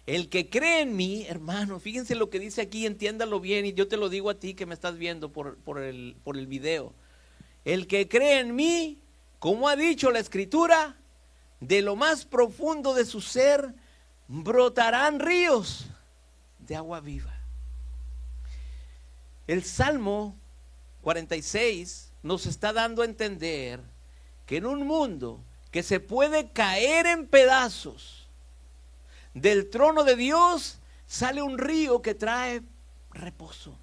El que cree en mí, hermano, fíjense lo que dice aquí, entiéndalo bien, y yo te lo digo a ti que me estás viendo por el video. El que cree en mí, como ha dicho la Escritura, de lo más profundo de su ser brotarán ríos de agua viva. El Salmo 46 nos está dando a entender que en un mundo que se puede caer en pedazos, del trono de Dios sale un río que trae reposo,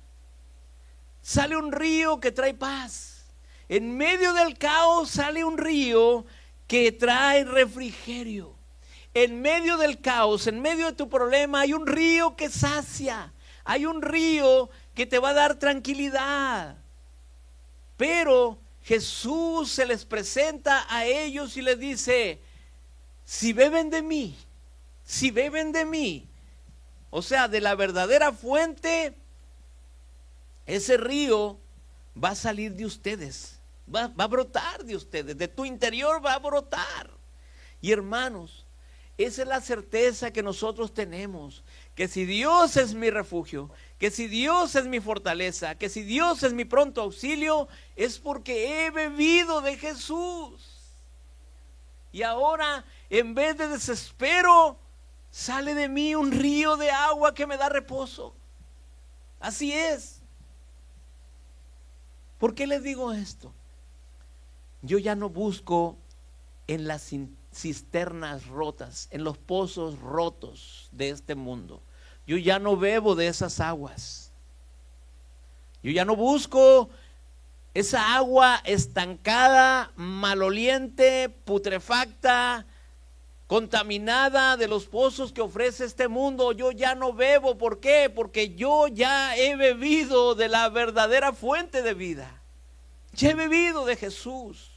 sale un río que trae paz. En medio del caos sale un río que trae refrigerio. En medio del caos, en medio de tu problema, hay un río que sacia, hay un río que te va a dar tranquilidad. Pero Jesús se les presenta a ellos y les dice: si beben de mí, o sea, de la verdadera fuente, ese río va a salir de ustedes, va a brotar de ustedes, de tu interior va a brotar. Y hermanos, esa es la certeza que nosotros tenemos, que si Dios es mi refugio, que si Dios es mi fortaleza, que si Dios es mi pronto auxilio, es porque he bebido de Jesús. Y ahora, en vez de desespero, sale de mí un río de agua que me da reposo. Así es. ¿Por qué les digo esto? Yo ya no busco en las cisternas rotas, en los pozos rotos de este mundo. Yo ya no bebo de esas aguas. Yo ya no busco esa agua estancada, maloliente, putrefacta, contaminada de los pozos que ofrece este mundo. Yo ya no bebo. ¿Por qué? Porque yo ya he bebido de la verdadera fuente de vida. Ya he bebido de Jesús.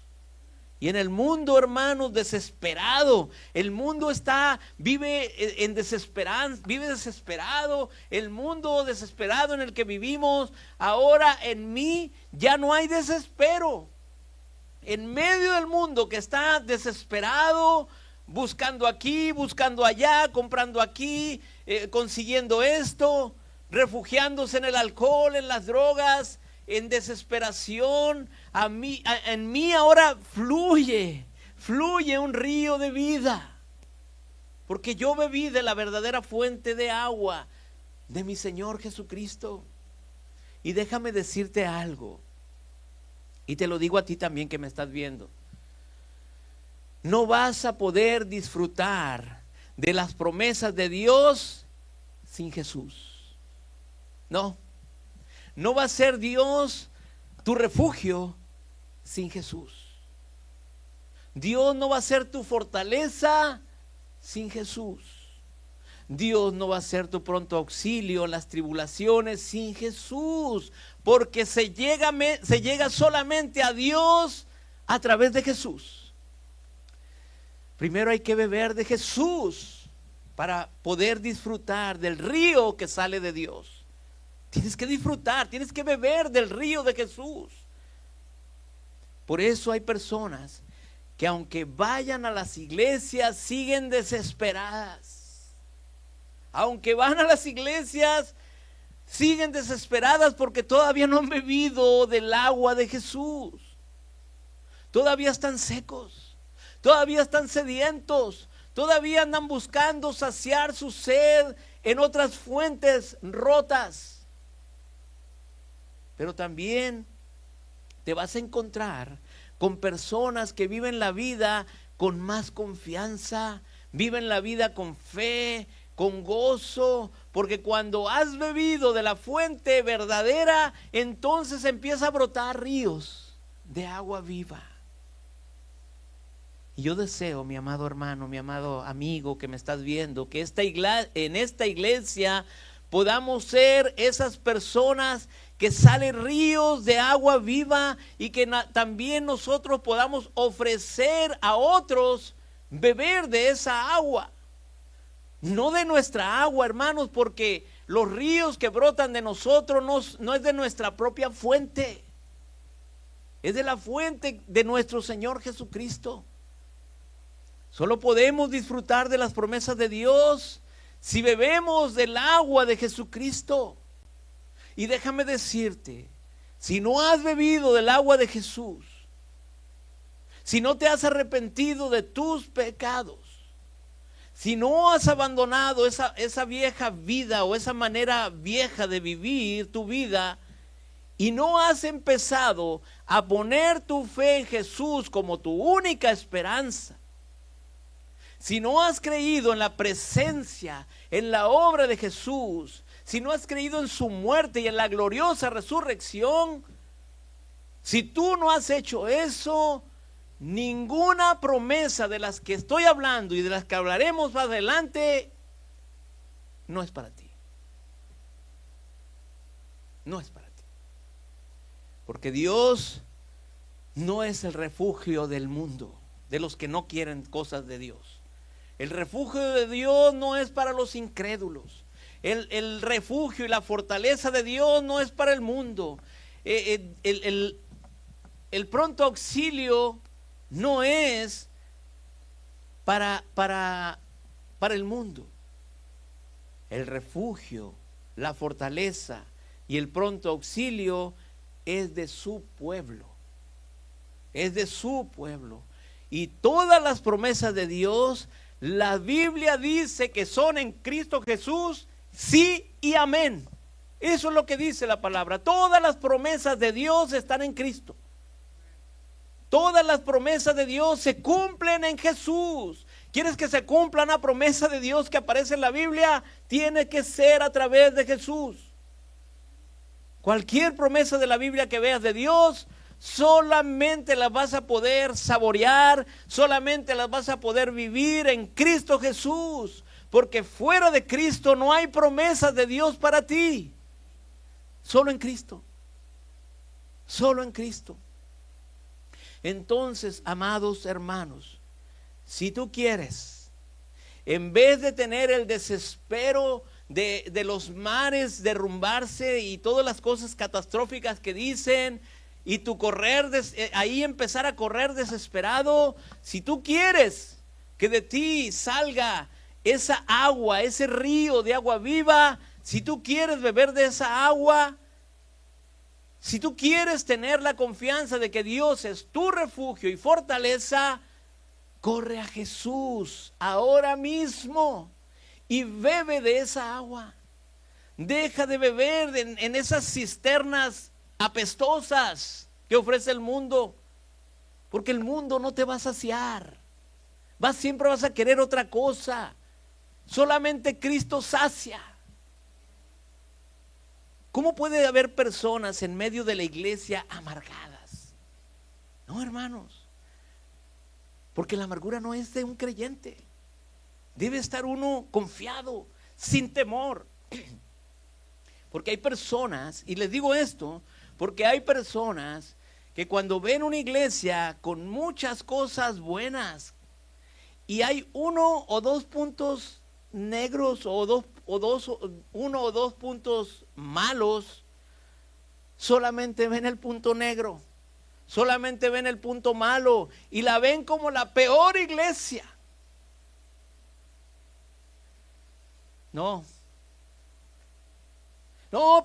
Y en el mundo, hermanos, desesperado, el mundo vive en desesperanza, vive desesperado, el mundo desesperado en el que vivimos. Ahora en mí ya no hay desespero. En medio del mundo que está desesperado, buscando aquí, buscando allá, comprando aquí, consiguiendo esto, refugiándose en el alcohol, en las drogas, en desesperación, en mí ahora fluye un río de vida, porque yo bebí de la verdadera fuente de agua de mi Señor Jesucristo. Y déjame decirte algo, y te lo digo a ti también que me estás viendo: no vas a poder disfrutar de las promesas de Dios sin Jesús. No va a ser Dios tu refugio sin Jesús. Dios no va a ser tu fortaleza sin Jesús. Dios no va a ser tu pronto auxilio en las tribulaciones sin Jesús, porque se llega solamente a Dios a través de Jesús. Primero hay que beber de Jesús para poder disfrutar del río que sale de Dios. Tienes que disfrutar, tienes que beber del río de Jesús. Por eso hay personas que aunque vayan a las iglesias siguen desesperadas. Aunque van a las iglesias siguen desesperadas porque todavía no han bebido del agua de Jesús. Todavía están secos, todavía están sedientos, todavía andan buscando saciar su sed en otras fuentes rotas. Pero también te vas a encontrar con personas que viven la vida con más confianza, viven la vida con fe, con gozo, porque cuando has bebido de la fuente verdadera, entonces empieza a brotar ríos de agua viva. Y yo deseo, mi amado hermano, mi amado amigo que me estás viendo, que en esta iglesia podamos ser esas personas que salen ríos de agua viva y que también nosotros podamos ofrecer a otros beber de esa agua. No de nuestra agua, hermanos, porque los ríos que brotan de nosotros no es de nuestra propia fuente, es de la fuente de nuestro Señor Jesucristo. Solo podemos disfrutar de las promesas de Dios si bebemos del agua de Jesucristo. Y déjame decirte, si no has bebido del agua de Jesús, si no te has arrepentido de tus pecados, si no has abandonado esa vieja vida o esa manera vieja de vivir tu vida, y no has empezado a poner tu fe en Jesús como tu única esperanza, si no has creído en la presencia, en la obra de Jesús, si no has creído en su muerte y en la gloriosa resurrección, si tú no has hecho eso, ninguna promesa de las que estoy hablando y de las que hablaremos más adelante no es para ti. No es para ti. Porque Dios no es el refugio del mundo, de los que no quieren cosas de Dios. El refugio de Dios no es para los incrédulos. El refugio y la fortaleza de Dios no es para el mundo. El pronto auxilio no es para el mundo. el refugio, la fortaleza y el pronto auxilio es de su pueblo. Es de su pueblo. Y todas las promesas de Dios, la Biblia dice que son en Cristo Jesús, sí y amén. Eso es lo que dice la palabra. Todas las promesas de Dios están en Cristo. Todas las promesas de Dios se cumplen en Jesús. ¿Quieres que se cumpla una promesa de Dios que aparece en la Biblia? Tiene que ser a través de Jesús. Cualquier promesa de la Biblia que veas de Dios, solamente las vas a poder saborear, solamente las vas a poder vivir en Cristo Jesús. Porque fuera de Cristo no hay promesas de Dios para ti. Solo en Cristo. Solo en Cristo. Entonces, amados hermanos, si tú quieres, en vez de tener el desespero de los mares derrumbarse y todas las cosas catastróficas que dicen, y tu correr, ahí empezar a correr desesperado, si tú quieres que de ti salga esa agua, ese río de agua viva, si tú quieres beber de esa agua, si tú quieres tener la confianza de que Dios es tu refugio y fortaleza, corre a Jesús ahora mismo y bebe de esa agua. Deja de beber en esas cisternas apestosas que ofrece el mundo, porque el mundo no te va a saciar. Siempre vas a querer otra cosa. Solamente Cristo sacia. ¿Cómo puede haber personas en medio de la iglesia amargadas? No, hermanos, porque la amargura no es de un creyente. Debe estar uno confiado, sin temor. Porque hay personas, y les digo esto, porque hay personas que cuando ven una iglesia con muchas cosas buenas y hay uno o dos puntos negros uno o dos puntos malos, solamente ven el punto negro, solamente ven el punto malo y la ven como la peor iglesia. No,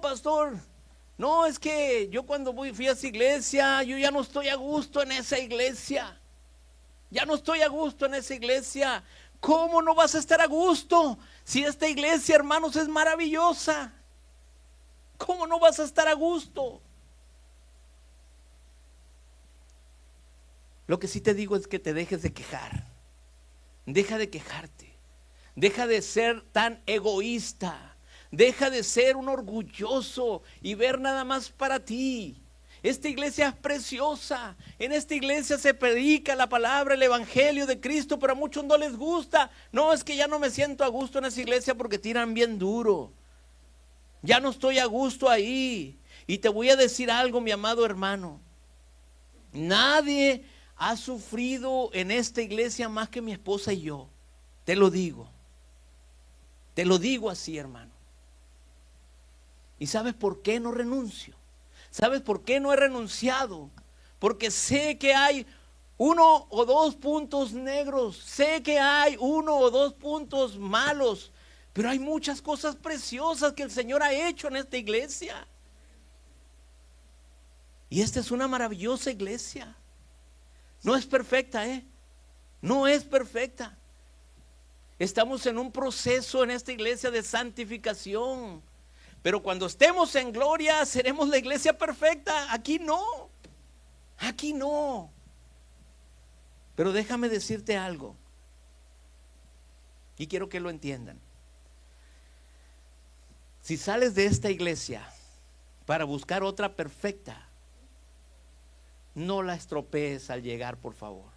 pastor, no, es que yo cuando fui a esa iglesia, yo ya no estoy a gusto en esa iglesia. Ya no estoy a gusto en esa iglesia. ¿Cómo no vas a estar a gusto si esta iglesia, hermanos, es maravillosa? ¿Cómo no vas a estar a gusto? Lo que sí te digo es que te dejes de quejar. Deja de quejarte. Deja de ser tan egoísta. Deja de ser un orgulloso y ver nada más para ti. Esta iglesia es preciosa. En esta iglesia se predica la palabra, el evangelio de Cristo, pero a muchos no les gusta. No, es que ya no me siento a gusto en esa iglesia porque tiran bien duro. Ya no estoy a gusto ahí. Y te voy a decir algo, mi amado hermano. Nadie ha sufrido en esta iglesia más que mi esposa y yo. Te lo digo. Te lo digo así, hermano. ¿Y sabes por qué no renuncio? ¿Sabes por qué no he renunciado? Porque sé que hay uno o dos puntos negros, sé que hay uno o dos puntos malos, pero hay muchas cosas preciosas que el Señor ha hecho en esta iglesia. Y esta es una maravillosa iglesia. No es perfecta, no es perfecta. Estamos en un proceso en esta iglesia de santificación. Pero cuando estemos en gloria, seremos la iglesia perfecta. Aquí no. Aquí no. Pero déjame decirte algo. Y quiero que lo entiendan. Si sales de esta iglesia para buscar otra perfecta, no la estropees al llegar, por favor.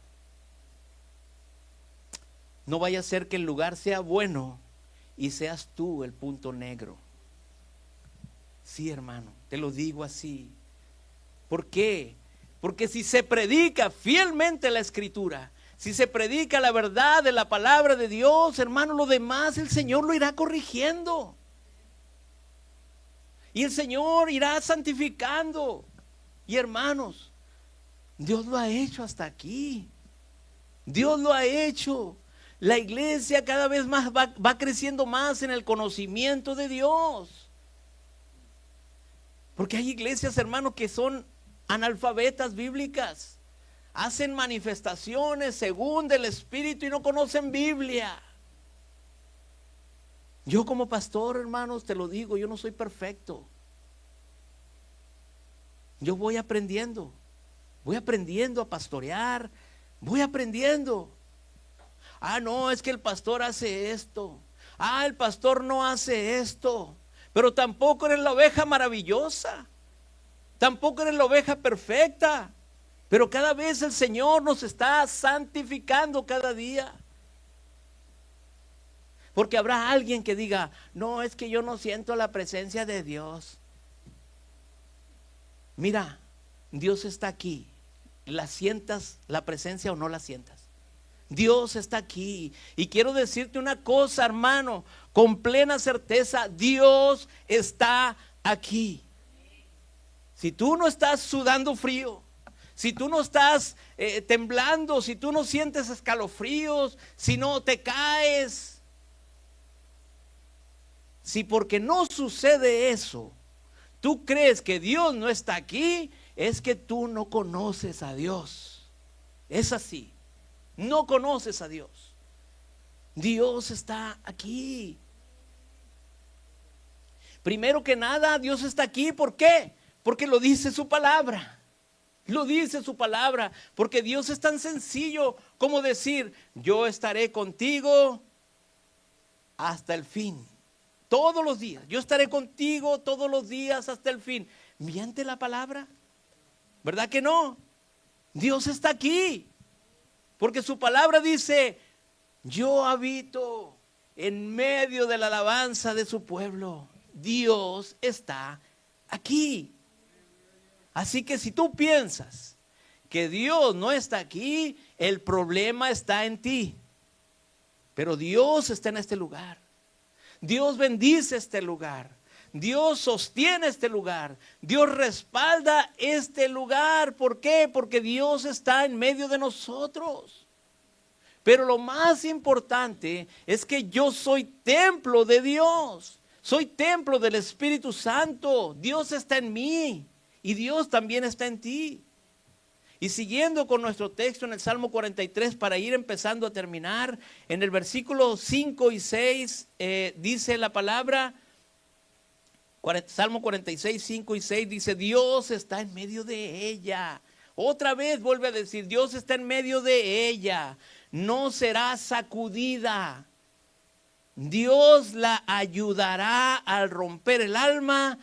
No vaya a ser que el lugar sea bueno y seas tú el punto negro. Sí, hermano, te lo digo así. ¿Por qué? Porque si se predica fielmente la escritura, si se predica la verdad de la palabra de Dios, hermano, lo demás el Señor lo irá corrigiendo. Y el Señor irá santificando. Y hermanos, Dios lo ha hecho hasta aquí. Dios lo ha hecho. La iglesia cada vez más va creciendo más en el conocimiento de Dios. Porque hay iglesias, hermanos, que son analfabetas bíblicas. Hacen manifestaciones según del Espíritu y no conocen Biblia. Yo como pastor, hermanos, te lo digo, yo no soy perfecto. Yo voy aprendiendo a pastorear, voy aprendiendo. No, es que el pastor hace esto. El pastor no hace esto. Pero tampoco eres la oveja maravillosa. Tampoco eres la oveja perfecta. Pero cada vez el Señor nos está santificando cada día. Porque habrá alguien que diga, no, es que yo no siento la presencia de Dios. Mira, Dios está aquí. ¿La sientas la presencia o no la sientas? Dios está aquí. Y quiero decirte una cosa, hermano, con plena certeza, Dios está aquí. Si tú no estás sudando frío, si tú no estás temblando, si tú no sientes escalofríos, si no te caes, si porque no sucede eso, tú crees que Dios no está aquí, es que tú no conoces a Dios. Es así. No conoces a Dios. Dios está aquí. Primero que nada, Dios está aquí. ¿Por qué? Porque lo dice su palabra. Lo dice su palabra. Porque Dios es tan sencillo como decir, yo estaré contigo hasta el fin. Todos los días. Yo estaré contigo todos los días hasta el fin. ¿Miente la palabra? ¿Verdad que no? Dios está aquí. Porque su palabra dice, yo habito en medio de la alabanza de su pueblo. Dios está aquí. Así que si tú piensas que Dios no está aquí, el problema está en ti. Pero Dios está en este lugar. Dios bendice este lugar. Dios sostiene este lugar. Dios respalda este lugar. ¿Por qué? Porque Dios está en medio de nosotros. Pero lo más importante es que yo soy templo de Dios. Soy templo del Espíritu Santo. Dios está en mí y Dios también está en ti. Y siguiendo con nuestro texto en el Salmo 43, para ir empezando a terminar, en el versículo 5 y 6 dice la palabra, Salmo 46, 5 y 6 dice, Dios está en medio de ella. Otra vez vuelve a decir, Dios está en medio de ella. No será sacudida. Dios la ayudará al romper el alma.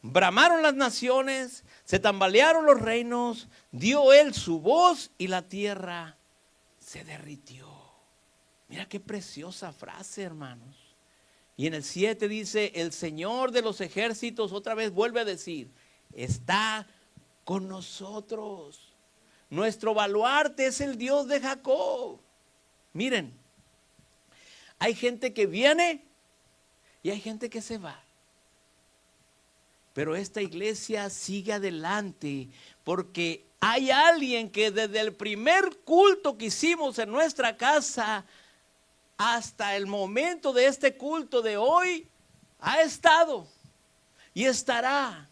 Bramaron las naciones, se tambalearon los reinos, dio él su voz y la tierra se derritió. Mira qué preciosa frase, hermanos. Y en el 7 dice, el Señor de los ejércitos, otra vez vuelve a decir, está con nosotros. Nuestro baluarte es el Dios de Jacob. Miren, hay gente que viene y hay gente que se va. Pero esta iglesia sigue adelante porque hay alguien que desde el primer culto que hicimos en nuestra casa hasta el momento de este culto de hoy ha estado y estará.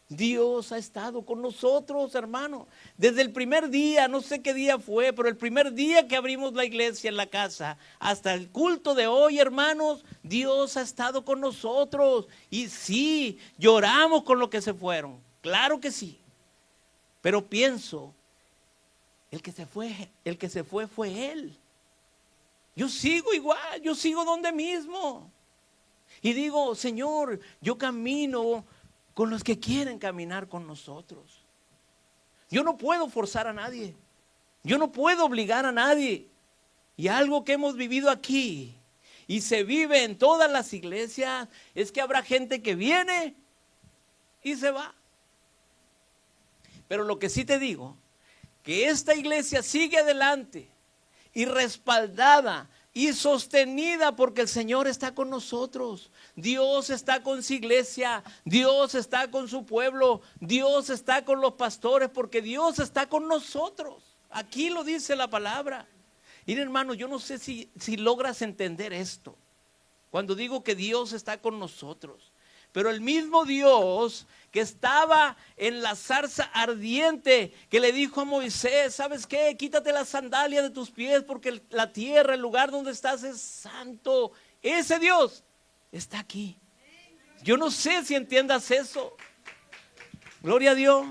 Dios ha estado con nosotros, hermano. Desde el primer día, no sé qué día fue, pero el primer día que abrimos la iglesia en la casa, hasta el culto de hoy, hermanos, Dios ha estado con nosotros. Y sí, lloramos con los que se fueron, claro que sí. Pero pienso, el que se fue fue Él. Yo sigo igual, yo sigo donde mismo. Y digo, Señor, yo camino con los que quieren caminar con nosotros. Yo no puedo forzar a nadie. Yo no puedo obligar a nadie. Y algo que hemos vivido aquí y se vive en todas las iglesias es que habrá gente que viene y se va. Pero lo que sí te digo, que esta iglesia sigue adelante y respaldada y sostenida porque el Señor está con nosotros. Dios está con su iglesia, Dios está con su pueblo, Dios está con los pastores porque Dios está con nosotros. Aquí lo dice la palabra. Mira, hermano, yo no sé si logras entender esto. Cuando digo que Dios está con nosotros. Pero el mismo Dios que estaba en la zarza ardiente, que le dijo a Moisés, ¿sabes qué? Quítate las sandalias de tus pies porque la tierra, el lugar donde estás es santo. Ese Dios está aquí. Yo no sé si entiendas eso. Gloria a Dios.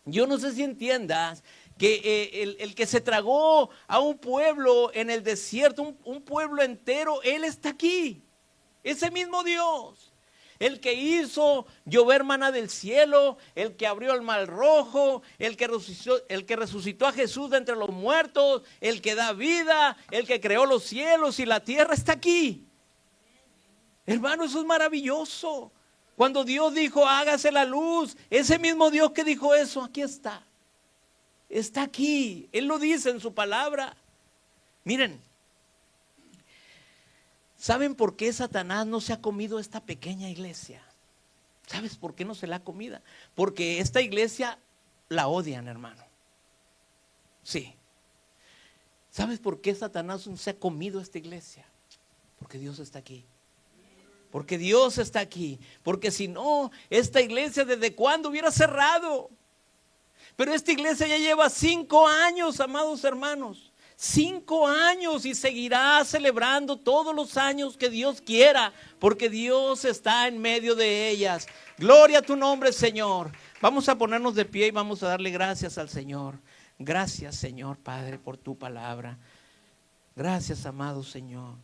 Yo no sé si entiendas que el que se tragó a un pueblo en el desierto, un pueblo entero, Él está aquí. Ese mismo Dios. El que hizo llover maná del cielo, el que abrió el mar rojo, el que resucitó a Jesús de entre los muertos, el que da vida, el que creó los cielos y la tierra, está aquí. Hermano, eso es maravilloso. Cuando Dios dijo, hágase la luz, ese mismo Dios que dijo eso, aquí está. Está aquí. Él lo dice en su palabra. Miren, ¿saben por qué Satanás no se ha comido esta pequeña iglesia? ¿Sabes por qué no se la ha comido? Porque esta iglesia la odian, hermano. Sí. ¿Sabes por qué Satanás no se ha comido esta iglesia? Porque Dios está aquí. Porque Dios está aquí. Porque si no, esta iglesia desde cuándo hubiera cerrado. Pero esta iglesia ya lleva 5 años, amados hermanos. 5 años y seguirá celebrando todos los años que Dios quiera, porque Dios está en medio de ellas. Gloria a tu nombre, Señor. Vamos a ponernos de pie y vamos a darle gracias al Señor. Gracias, Señor Padre, por tu palabra. Gracias, amado Señor.